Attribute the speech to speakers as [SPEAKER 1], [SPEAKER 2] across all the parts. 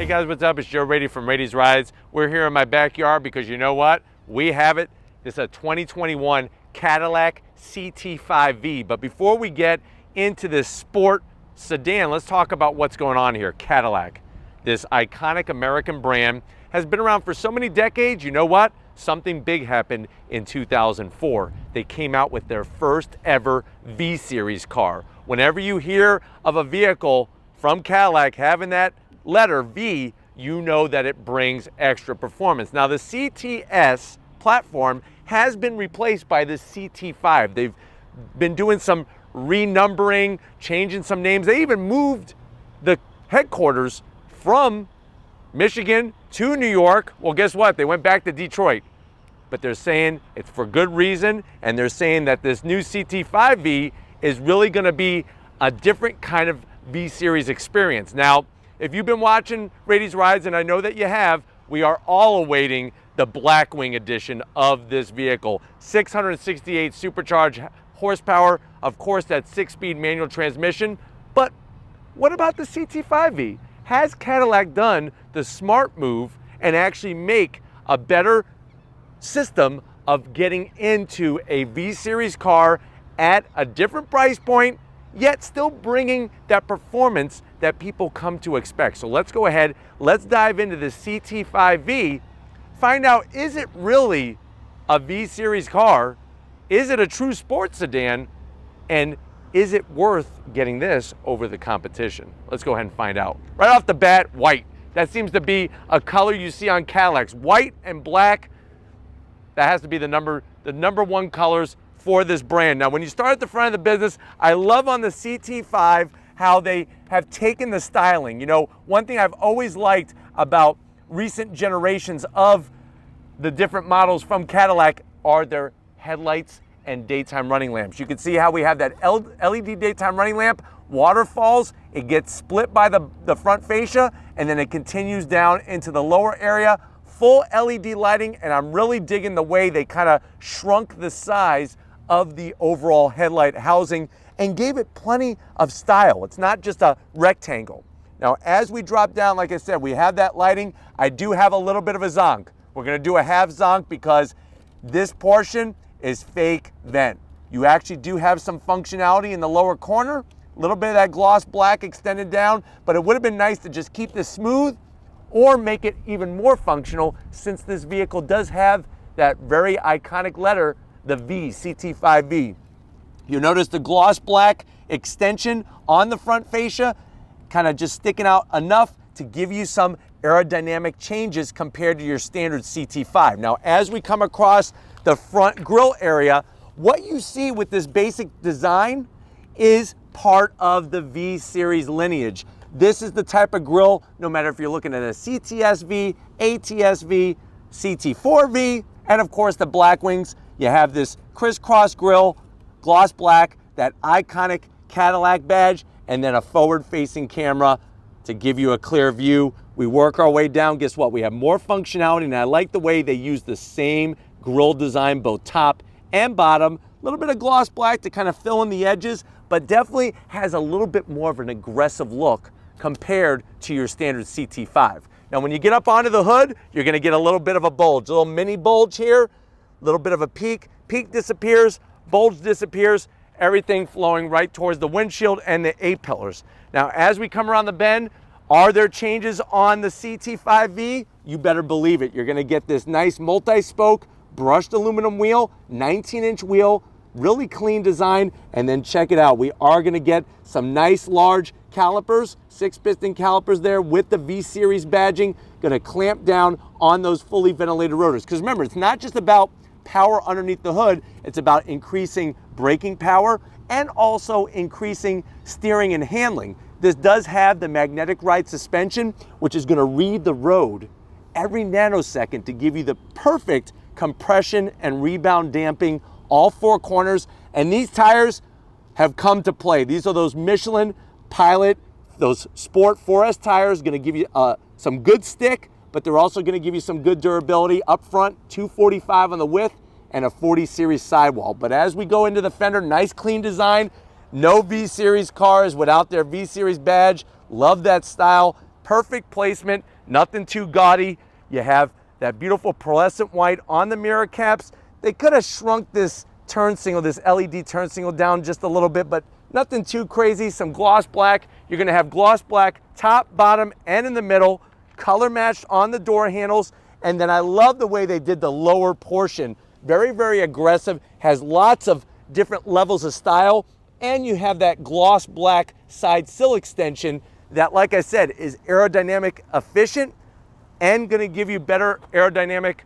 [SPEAKER 1] Hey guys, what's up? It's Joe Rady from Rady's Rides. We're here in my backyard because you know what? We have it. It's a 2021 Cadillac CT5-V. But before we get into this sport sedan, let's talk about what's going on here. Cadillac, this iconic American brand, has been around for so many decades. You know what? Something big happened in 2004. They came out with their first ever V-Series car. Whenever you hear of a vehicle from Cadillac having that letter V, you know that it brings extra performance. Now the CTS platform has been replaced by the CT5. They've been doing some renumbering, changing some names. They even moved the headquarters from Michigan to New York. Well, guess what? They went back to Detroit. But they're saying it's for good reason, and they're saying that this new CT5V is really going to be a different kind of V-Series experience. Now, if you've been watching Rady's Rides, and I know that you have, we are all awaiting the Blackwing edition of this vehicle. 668 supercharged horsepower, of course, that 6-speed manual transmission. But what about the CT5V? Has Cadillac done the smart move and actually make a better system of getting into a V-Series car at a different price point, yet still bringing that performance that people come to expect? So let's go ahead, let's dive into the CT5V, find out, is it really a V-Series car? Is it a true sports sedan? And is it worth getting this over the competition? Let's go ahead and find out. Right off the bat, white. That seems to be a color you see on Cadillacs. White and black, that has to be the number one colors for this brand. Now, when you start at the front of the business, I love on the CT5 how they have taken the styling. You know, one thing I've always liked about recent generations of the different models from Cadillac are their headlights and daytime running lamps. You can see how we have that LED daytime running lamp, waterfalls, it gets split by the front fascia, and then it continues down into the lower area. Full LED lighting, and I'm really digging the way they kind of shrunk the size of the overall headlight housing and gave it plenty of style. It's not just a rectangle. Now, as we drop down, like I said, we have that lighting. I do have a little bit of a zonk. We're gonna do a half zonk because this portion is fake vent. You actually do have some functionality in the lower corner, a little bit of that gloss black extended down, but it would have been nice to just keep this smooth or make it even more functional, since this vehicle does have that very iconic letter, the V, CT5V. You notice the gloss black extension on the front fascia, kind of just sticking out enough to give you some aerodynamic changes compared to your standard CT5. Now, as we come across the front grille area, what you see with this basic design is part of the V-Series lineage. This is the type of grille, no matter if you're looking at a cts-v, ATS-V, CT4V, and of course the Blackwings, you have this crisscross grille, gloss black, that iconic Cadillac badge, and then a forward-facing camera to give you a clear view. We work our way down, guess what? We have more functionality, and I like the way they use the same grille design, both top and bottom. A little bit of gloss black to kind of fill in the edges, but definitely has a little bit more of an aggressive look compared to your standard CT5. Now, when you get up onto the hood, you're gonna get a little bit of a bulge, a little mini bulge here, a little bit of a peak. Peak disappears, bulge disappears, everything flowing right towards the windshield and the A-pillars. Now, as we come around the bend, are there changes on the CT5V? You better believe it. You're gonna get this nice multi-spoke brushed aluminum wheel, 19-inch wheel, really clean design, and then check it out. We are gonna get some nice large calipers, 6-piston calipers there with the V-Series badging, gonna clamp down on those fully ventilated rotors. Because remember, it's not just about power underneath the hood, it's about increasing braking power and also increasing steering and handling. This does have the magnetic ride suspension, which is gonna read the road every nanosecond to give you the perfect compression and rebound damping, all four corners. And these tires have come to play. These are those Michelin Pilot, those Sport 4S tires, gonna give you some good stick, but they're also gonna give you some good durability. Up front, 245 on the width and a 40 series sidewall. But as we go into the fender, nice clean design. No V-Series cars without their V-Series badge. Love that style. Perfect placement Nothing too gaudy. You have that beautiful pearlescent white on the mirror caps. They could have shrunk this turn signal, this LED turn signal down just a little bit, but nothing too crazy. Some gloss black. You're gonna have gloss black top, bottom, and in the middle, color matched on the door handles. And then I love the way they did the lower portion. Very, very aggressive, has lots of different levels of style, and you have that gloss black side sill extension that, like I said, is aerodynamic efficient and gonna give you better aerodynamic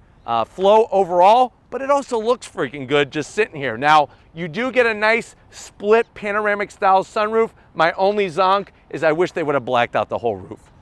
[SPEAKER 1] flow overall, but it also looks freaking good just sitting here. Now, you do get a nice split panoramic style sunroof. My only zonk is I wish they would have blacked out the whole roof.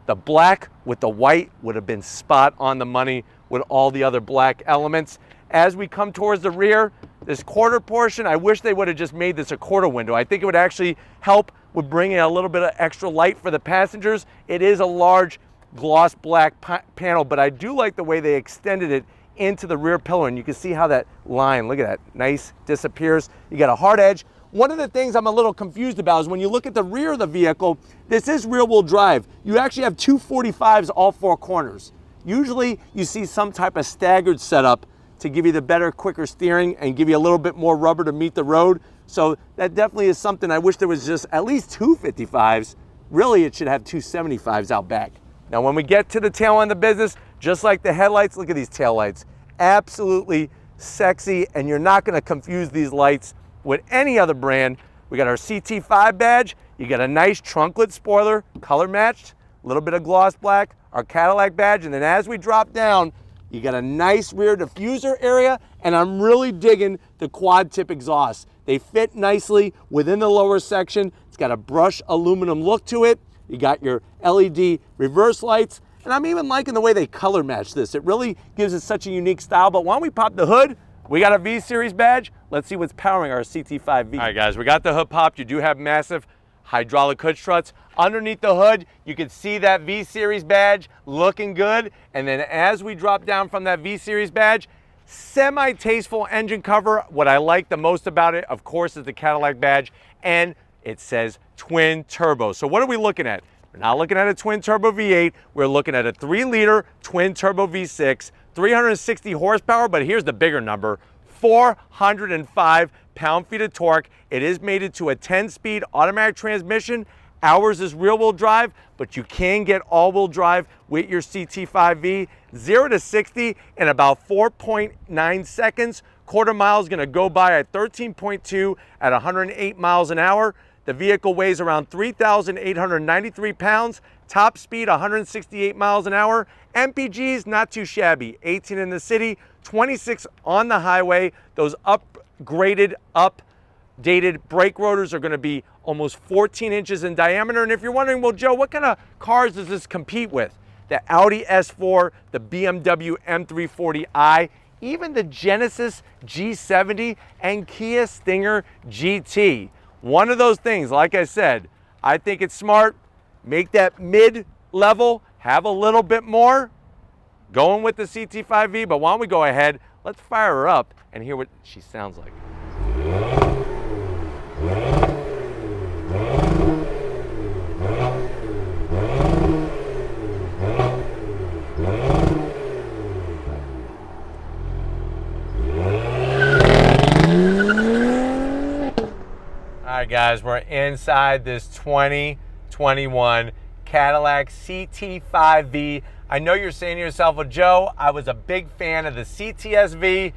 [SPEAKER 1] The black with the white would have been spot on the money with all the other black elements. As we come towards the rear, this quarter portion, I wish they would have just made this a quarter window. I think it would actually help with bringing a little bit of extra light for the passengers. It is a large gloss black panel, but I do like the way they extended it into the rear pillar, and you can see how that line, look at that, nice, disappears. You got a hard edge. One of the things I'm a little confused about is when you look at the rear of the vehicle, this is rear wheel drive. You actually have 245s all four corners. Usually you see some type of staggered setup to give you the better, quicker steering and give you a little bit more rubber to meet the road. So that definitely is something. I wish there was just at least 255s. Really, it should have 275s out back. Now, when we get to the tail end of the business, just like the headlights, look at these tail lights. Absolutely sexy, and you're not gonna confuse these lights with any other brand. We got our CT5 badge. You got a nice trunklet spoiler, color matched, a little bit of gloss black, our Cadillac badge, and then as we drop down, you got a nice rear diffuser area, and I'm really digging the quad tip exhaust. They fit nicely within the lower section. It's got a brushed aluminum look to it. You got your LED reverse lights, and I'm even liking the way they color match this. It really gives it such a unique style. But why don't we pop the hood? We got a V-Series badge. Let's see what's powering our CT5-V. All right, guys, we got the hood popped. You do have massive hydraulic hood struts. Underneath the hood, you can see that V-Series badge looking good. And then as we drop down from that V-Series badge, semi-tasteful engine cover. What I like the most about it, of course, is the Cadillac badge, and it says twin turbo. So what are we looking at? We're not looking at a twin turbo V8. We're looking at a 3-liter twin turbo V6, 360 horsepower, but here's the bigger number, 405 pound-feet of torque. It is mated to a 10-speed automatic transmission. Ours is rear-wheel drive, but you can get all-wheel drive with your CT5-V. 0 to 60 in about 4.9 seconds. Quarter mile is going to go by at 13.2 at 108 miles an hour. The vehicle weighs around 3,893 pounds. Top speed 168 miles an hour. MPGs not too shabby. 18 in the city, 26 on the highway. Those upgraded, updated brake rotors are going to be almost 14 inches in diameter. And if you're wondering, well, Joe, what kind of cars does this compete with? The Audi S4, the BMW M340i, even the Genesis G70 and Kia Stinger GT. One of those things, like I said, I think it's smart. Make that mid-level, have a little bit more, going with the CT5-V, but why don't we go ahead, let's fire her up and hear what she sounds like. All right, guys, we're inside this 2021 Cadillac CT5-V. I know you're saying to yourself, well, Joe, I was a big fan of the cts-v,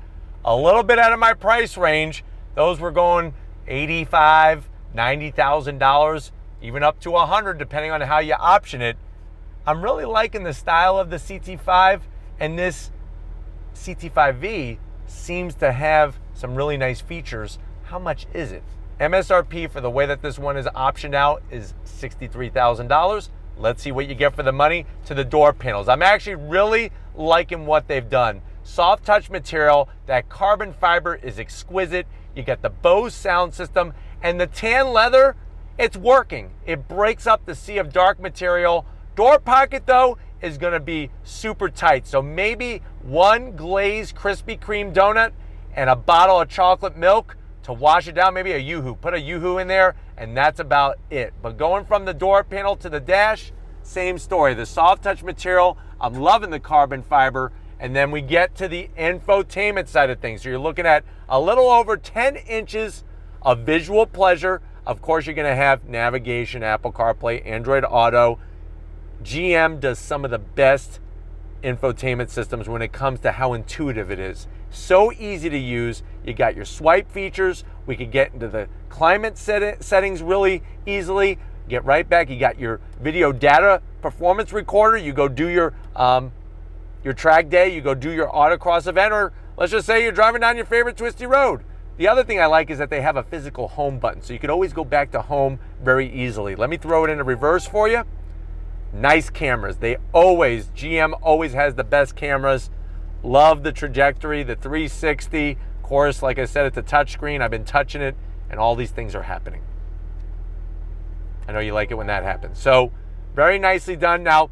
[SPEAKER 1] a little bit out of my price range. Those were going $85,000, $90,000, even up to $100,000, depending on how you option it. I'm really liking the style of the CT5, and this CT5-V seems to have some really nice features. How much is it? MSRP for the way that this one is optioned out is $63,000. Let's see what you get for the money to the door panels. I'm actually really liking what they've done. Soft touch material, that carbon fiber is exquisite. You got the Bose sound system, and the tan leather, it's working. It breaks up the sea of dark material. Door pocket, though, is gonna be super tight. So maybe one glazed Krispy Kreme donut and a bottle of chocolate milk to wash it down, maybe a Yoo-hoo. Put a Yoo-hoo in there, and that's about it. But going from the door panel to the dash, same story. The soft touch material, I'm loving the carbon fiber. And then we get to the infotainment side of things. So you're looking at a little over 10 inches of visual pleasure. Of course, you're gonna have navigation, Apple CarPlay, Android Auto. GM does some of the best infotainment systems when it comes to how intuitive it is. So easy to use. You got your swipe features. We could get into the climate settings really easily. Get right back. You got your video data performance recorder. You go do your track day. You go do your autocross event, or let's just say you're driving down your favorite twisty road. The other thing I like is that they have a physical home button, so you could always go back to home very easily. Let me throw it into reverse for you. Nice cameras. GM always has the best cameras. Love the trajectory, the 360. Of course, like I said, it's a touchscreen. I've been touching it, and all these things are happening. I know you like it when that happens. So, very nicely done. Now,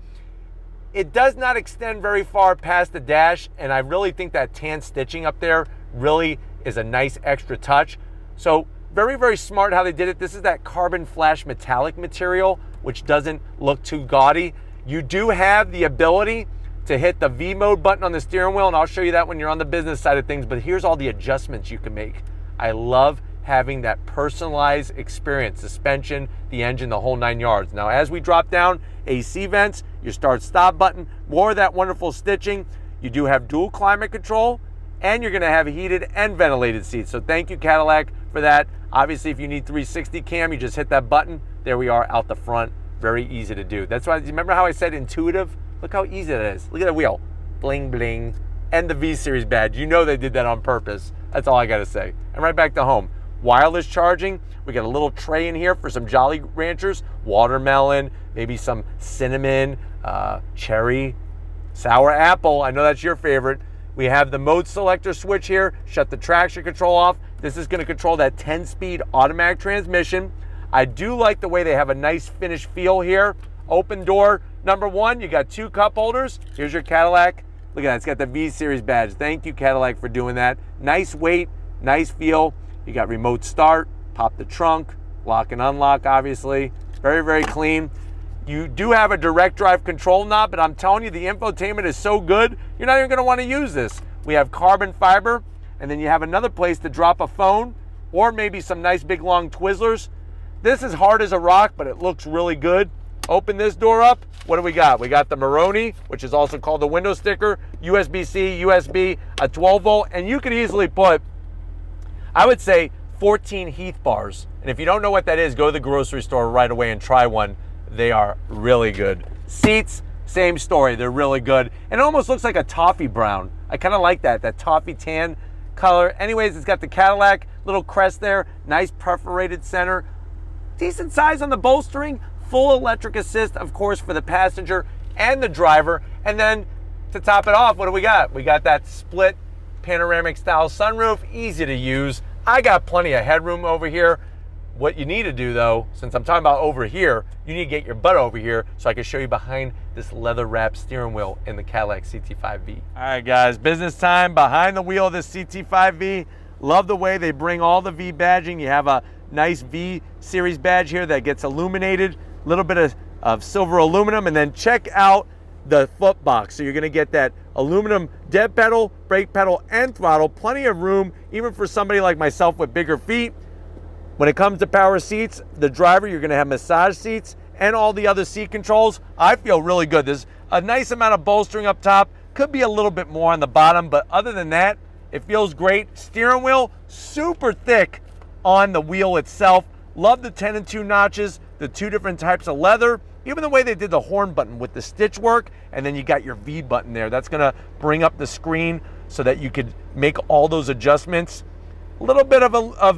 [SPEAKER 1] it does not extend very far past the dash, and I really think that tan stitching up there really is a nice extra touch. So, very, very smart how they did it. This is that carbon flash metallic material, which doesn't look too gaudy. You do have the ability to hit the V mode button on the steering wheel, and I'll show you that when you're on the business side of things, but here's all the adjustments you can make. I love having that personalized experience, suspension, the engine, the whole 9 yards. Now, as we drop down, AC vents, your start-stop button, more of that wonderful stitching. You do have dual climate control, and you're gonna have heated and ventilated seats. So thank you, Cadillac, for that. Obviously, if you need 360 cam, you just hit that button. There we are out the front. Very easy to do. That's why, remember how I said intuitive? Look how easy that is. Look at that wheel. Bling, bling. And the V-Series badge. You know they did that on purpose. That's all I gotta say. And right back to home. Wireless charging. We got a little tray in here for some Jolly Ranchers. Watermelon, maybe some cinnamon, cherry, sour apple. I know that's your favorite. We have the mode selector switch here. Shut the traction control off. This is gonna control that 10-speed automatic transmission. I do like the way they have a nice finish feel here. Open door. Number one, you got 2 cup holders. Here's your Cadillac. Look at that, it's got the V-Series badge. Thank you, Cadillac, for doing that. Nice weight, nice feel. You got remote start, pop the trunk, lock and unlock, obviously. Very, very clean. You do have a direct drive control knob, but I'm telling you, the infotainment is so good, you're not even gonna wanna use this. We have carbon fiber, and then you have another place to drop a phone, or maybe some nice big long Twizzlers. This is hard as a rock, but it looks really good. Open this door up. What do we got? We got the Maroni, which is also called the window sticker, USB-C, USB, a 12 volt, and you could easily put, I would say, 14 Heath bars. And if you don't know what that is, go to the grocery store right away and try one. They are really good. Seats, same story, they're really good. And it almost looks like a toffee brown. I kind of like that toffee tan color. Anyways, it's got the Cadillac little crest there, nice perforated center, decent size on the bolstering, full electric assist, of course, for the passenger and the driver. And then to top it off, what do we got? We got that split panoramic style sunroof, easy to use. I got plenty of headroom over here. What you need to do though, since I'm talking about over here, you need to get your butt over here so I can show you behind this leather wrapped steering wheel in the Cadillac CT5-V. All right guys, business time behind the wheel of this CT5-V. Love the way they bring all the V badging. You have a nice V series badge here that gets illuminated, a little bit of silver aluminum, and then check out the foot box. So you're gonna get that aluminum dead pedal, brake pedal, and throttle. Plenty of room, even for somebody like myself with bigger feet. When it comes to power seats, the driver, you're gonna have massage seats and all the other seat controls. I feel really good. There's a nice amount of bolstering up top. Could be a little bit more on the bottom, but other than that, it feels great. Steering wheel, super thick on the wheel itself. Love the 10 and 2 notches, the 2 different types of leather, even the way they did the horn button with the stitch work, and then you got your V button there. That's gonna bring up the screen so that you could make all those adjustments. A little bit of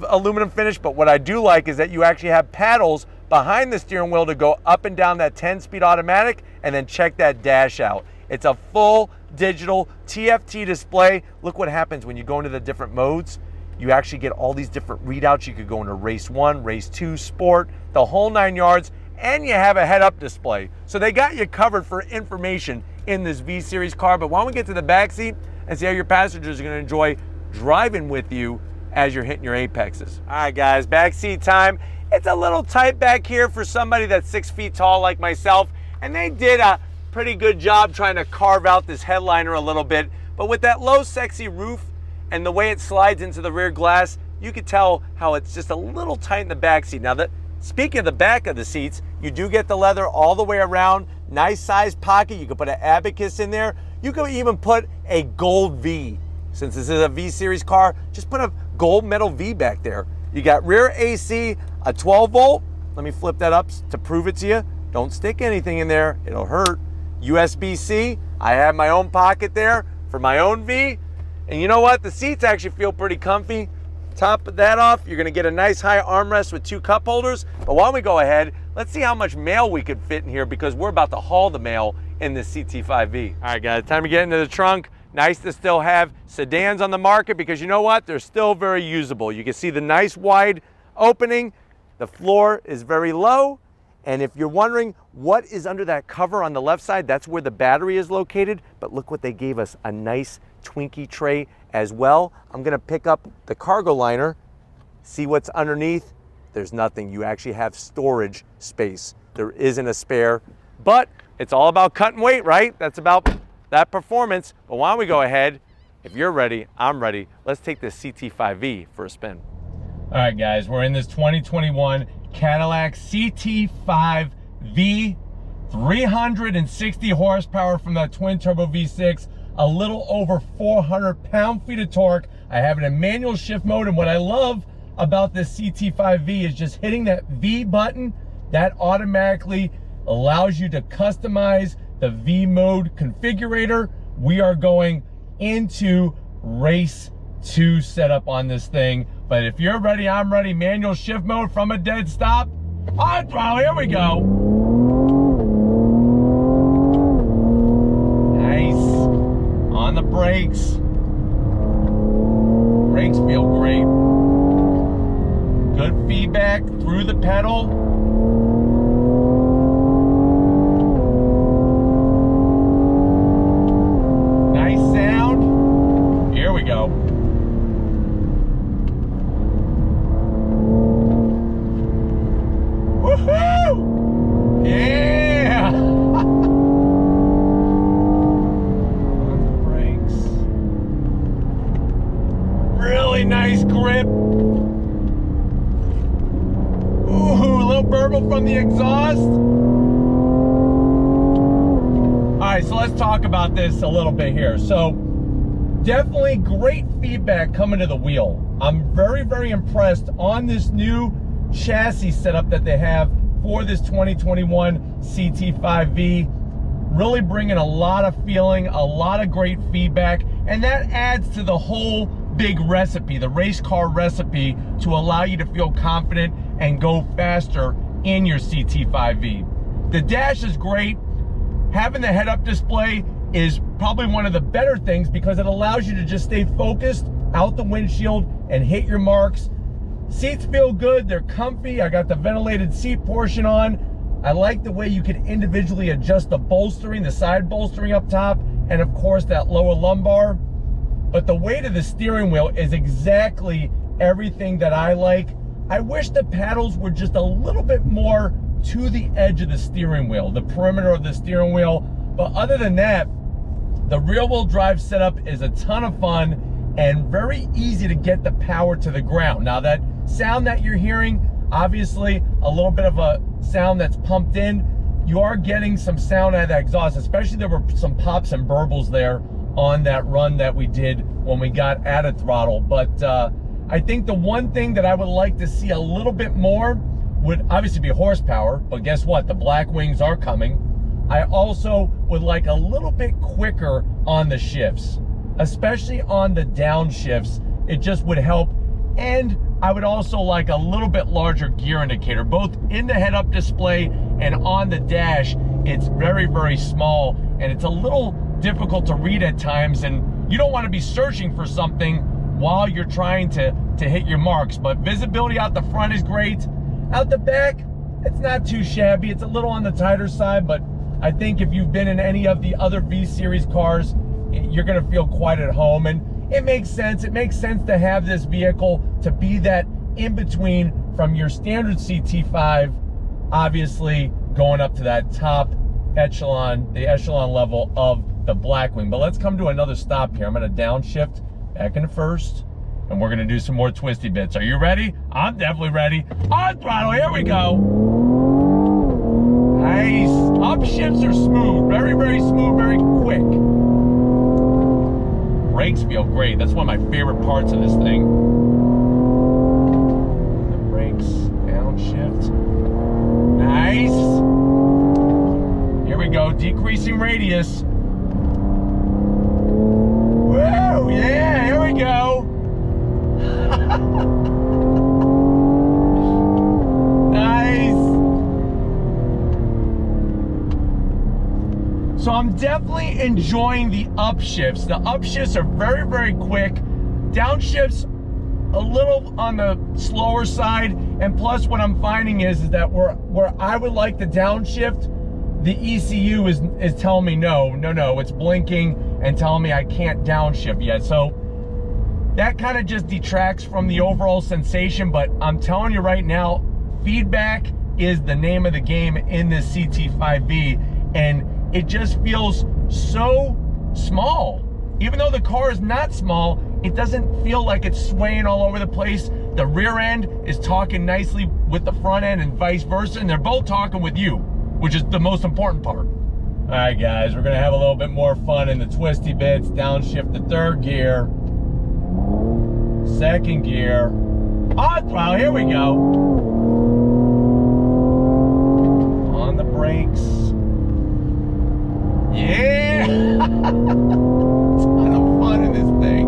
[SPEAKER 1] aluminum finish, but what I do like is that you actually have paddles behind the steering wheel to go up and down that 10-speed automatic, and then check that dash out. It's a full digital TFT display. Look what happens when you go into the different modes. You actually get all these different readouts. You could go into race 1, race 2, sport, the whole 9 yards, and you have a head-up display. So they got you covered for information in this V-Series car. But why don't we get to the back seat and see how your passengers are gonna enjoy driving with you as you're hitting your apexes. All right, guys, back seat time. It's a little tight back here for somebody that's 6 feet tall like myself. And they did a pretty good job trying to carve out this headliner a little bit. But with that low, sexy roof and the way it slides into the rear glass, you could tell how it's just a little tight in the back seat. Now, speaking of the back of the seats, you do get the leather all the way around. Nice sized pocket. You could put an abacus in there. You could even put a gold V. Since this is a V series car, just put a gold metal V back there. You got rear AC, a 12 volt. Let me flip that up to prove it to you. Don't stick anything in there, it'll hurt. USB-C, I have my own pocket there for my own V. And you know what? The seats actually feel pretty comfy. Top that off, you're gonna get a nice high armrest with 2 cup holders. But why don't we go ahead, let's see how much mail we could fit in here because we're about to haul the mail in this CT5V. All right guys, time to get into the trunk. Nice to still have sedans on the market because you know what? They're still very usable. You can see the nice wide opening. The floor is very low. And if you're wondering what is under that cover on the left side, that's where the battery is located. But look what they gave us, a nice Twinkie tray as well. I'm gonna pick up the cargo liner, see what's underneath. There's nothing. You actually have storage space. There isn't a spare, but it's all about cutting weight, right? That's about that performance. But why don't we go ahead? If you're ready, I'm ready. Let's take this CT5V for a spin. All right, guys, we're in this 2021 Cadillac CT5-V, 360 horsepower from that twin turbo V6, a little over 400 pound-feet of torque. I have it in manual shift mode, and what I love about this CT5-V is just hitting that V button. That automatically allows you to customize the V mode configurator. We are going into race 2 setup on this thing. But if you're ready, I'm ready. Manual shift mode from a dead stop. On throttle, here we go. Nice. On the brakes. Brakes feel great. Good feedback through the pedal. Nice sound. Here we go. Woohoo! Yeah! On the brakes. Really nice grip. Ooh, a little burble from the exhaust. All right, so let's talk about this a little bit here. So, definitely great feedback coming to the wheel. I'm very, very impressed on this new chassis setup that they have for this 2021 CT5V. Really bringing a lot of feeling, a lot of great feedback, and that adds to the whole big recipe, the race car recipe, to allow you to feel confident and go faster in your CT5V. The dash is great. Having the head-up display is probably one of the better things because it allows you to just stay focused out the windshield and hit your marks. Seats feel good, they're comfy. I got the ventilated seat portion on. I like the way you can individually adjust the bolstering, the side bolstering up top, and of course that lower lumbar. But the weight of the steering wheel is exactly everything that I like. I wish the paddles were just a little bit more to the edge of the steering wheel, the perimeter of the steering wheel. But other than that, the rear-wheel drive setup is a ton of fun and very easy to get the power to the ground. Now that sound that you're hearing, obviously a little bit of a sound that's pumped in. You are getting some sound out of that exhaust, especially there were some pops and burbles there on that run that we did when we got at a throttle. But I think the one thing that I would like to see a little bit more would obviously be horsepower, but guess what? The black wings are coming. I also would like a little bit quicker on the shifts, especially on the downshifts. It just would help. And I would also like a little bit larger gear indicator, both in the head-up display and on the dash. It's very, very small, and it's a little difficult to read at times, and you don't want to be searching for something while you're trying to hit your marks. But visibility out the front is great. Out the back, it's not too shabby. It's a little on the tighter side, but I think if you've been in any of the other V-Series cars, you're gonna feel quite at home. And it makes sense. It makes sense to have this vehicle to be that in between from your standard CT5, obviously going up to that top the echelon level of the Blackwing. But let's come to another stop here. I'm gonna downshift back into first, and we're gonna do some more twisty bits. Are you ready? I'm definitely ready. On throttle, here we go. Nice. Upshifts are smooth, very, very smooth, very quick. Brakes feel great. That's one of my favorite parts of this thing. The brakes, downshift. Nice. Here we go, decreasing radius. Whoa, yeah, here we go. Nice. So I'm definitely enjoying the upshifts. The upshifts are very, very quick. Downshifts a little on the slower side. And plus what I'm finding is that where I would like the downshift, the ECU is telling me no, it's blinking and telling me I can't downshift yet. So that kind of just detracts from the overall sensation. But I'm telling you right now, feedback is the name of the game in this CT5-V, and it just feels so small. Even though the car is not small, it doesn't feel like it's swaying all over the place. The rear end is talking nicely with the front end and vice versa, and they're both talking with you, which is the most important part. All right, guys, we're gonna have a little bit more fun in the twisty bits. Downshift to third gear, second gear, on throttle, here we go. On the brakes. Yeah! Ton of fun in this thing.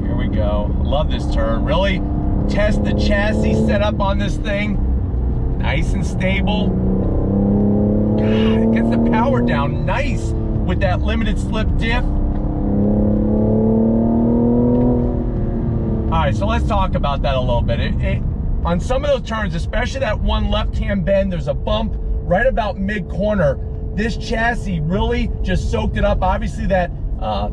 [SPEAKER 1] Here we go. Love this turn. Really test the chassis setup on this thing. Nice and stable. God, it gets the power down nice with that limited slip diff. All right, so let's talk about that a little bit. On some of those turns, especially that one left-hand bend, there's a bump right about mid-corner. This chassis really just soaked it up. Obviously that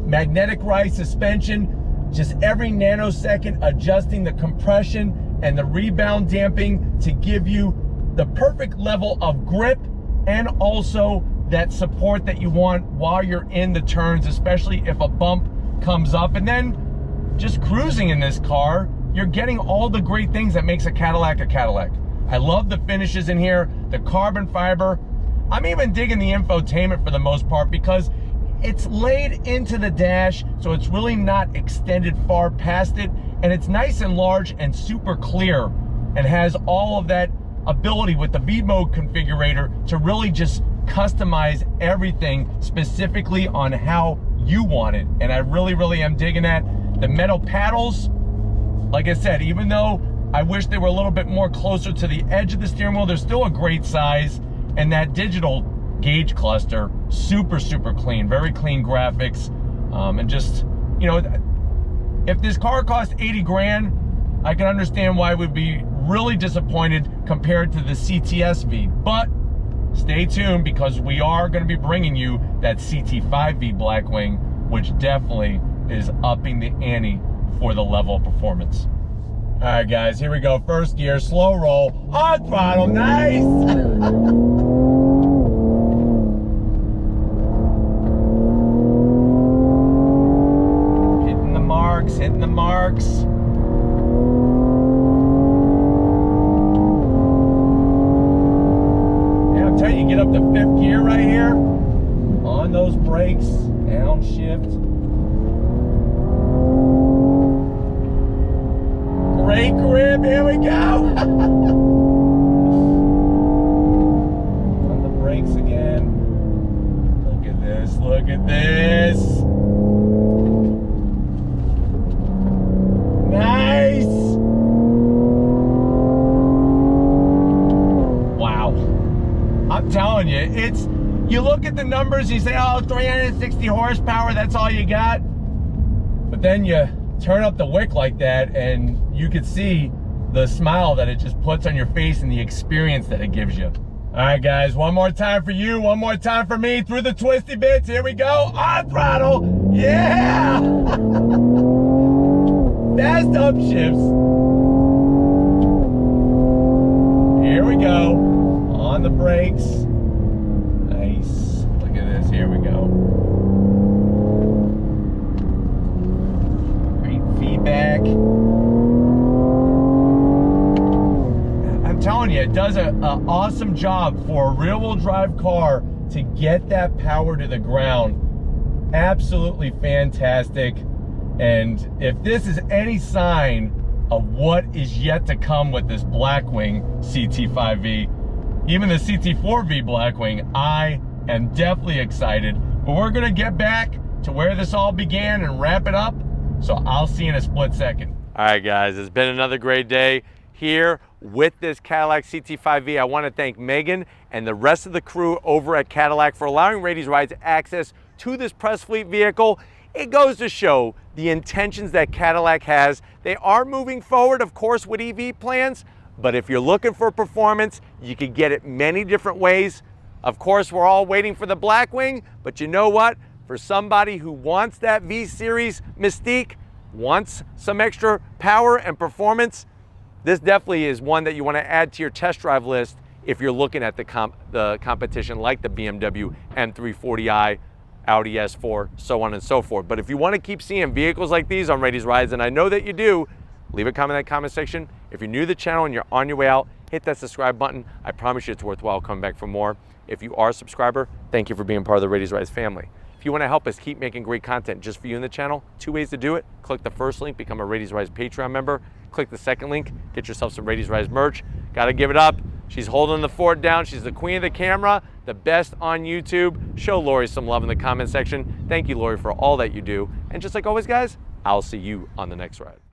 [SPEAKER 1] magnetic ride suspension, just every nanosecond adjusting the compression and the rebound damping to give you the perfect level of grip and also that support that you want while you're in the turns, especially if a bump comes up. And then just cruising in this car, you're getting all the great things that makes a Cadillac a Cadillac. I love the finishes in here, the carbon fiber. I'm even digging the infotainment for the most part because it's laid into the dash, so it's really not extended far past it, and it's nice and large and super clear and has all of that ability with the V mode configurator to really just customize everything specifically on how you want it. And I really am digging that. The metal paddles, like I said, even though I wish they were a little bit more closer to the edge of the steering wheel, they're still a great size. And that digital gauge cluster, super clean, very clean graphics. And just, you know, if this car cost 80 grand, I can understand why it would be really disappointed compared to the cts-v. But stay tuned, because we are going to be bringing you that CT5-V Blackwing, which definitely is upping the ante for the level of performance. All right, guys, here we go. First gear, slow roll, on throttle, nice. Hitting the marks. Yeah, I'm telling you, get up to fifth gear right here. On those brakes, downshift. Great grip, here we go. On the brakes again. Look at this, look at this. Nice. Wow. I'm telling you, it's, you look at the numbers, you say, oh, 360 horsepower, that's all you got. But then you turn up the wick like that and you could see the smile that it just puts on your face and the experience that it gives you. All right, guys, one more time for you, one more time for me, through the twisty bits. Here we go, on throttle, yeah! Fast upshifts. Here we go. front brakes. Nice. Look at this. Here we go. Great feedback. I'm telling you, it does an awesome job for a rear-wheel drive car to get that power to the ground. Absolutely fantastic. And if this is any sign of what is yet to come with this Blackwing CT5-V, even the CT4-V Blackwing, I am definitely excited. But we're gonna get back to where this all began and wrap it up. So I'll see you in a split second. All right, guys, it's been another great day here with this Cadillac CT5-V. I want to thank Megan and the rest of the crew over at Cadillac for allowing Rady's Rides access to this press fleet vehicle. It goes to show the intentions that Cadillac has. They are moving forward, of course, with EV plans, but if you're looking for performance, you can get it many different ways. Of course, we're all waiting for the Blackwing, but you know what? For somebody who wants that V-Series mystique, wants some extra power and performance, this definitely is one that you want to add to your test drive list if you're looking at the competition like the BMW M340i, Audi S4, so on and so forth. But if you want to keep seeing vehicles like these on Rady's Rides, and I know that you do, leave a comment in the comment section. If you're new to the channel and you're on your way out, hit that subscribe button. I promise you it's worthwhile coming back for more. If you are a subscriber, thank you for being part of the Rady's Rides family. If you want to help us keep making great content just for you in the channel, two ways to do it. Click the first link, become a Rady's Rides Patreon member. Click the second link, get yourself some Rady's Rides merch. Gotta give it up. She's holding the fort down. She's the queen of the camera, the best on YouTube. Show Lori some love in the comment section. Thank you, Lori, for all that you do. And just like always, guys, I'll see you on the next ride.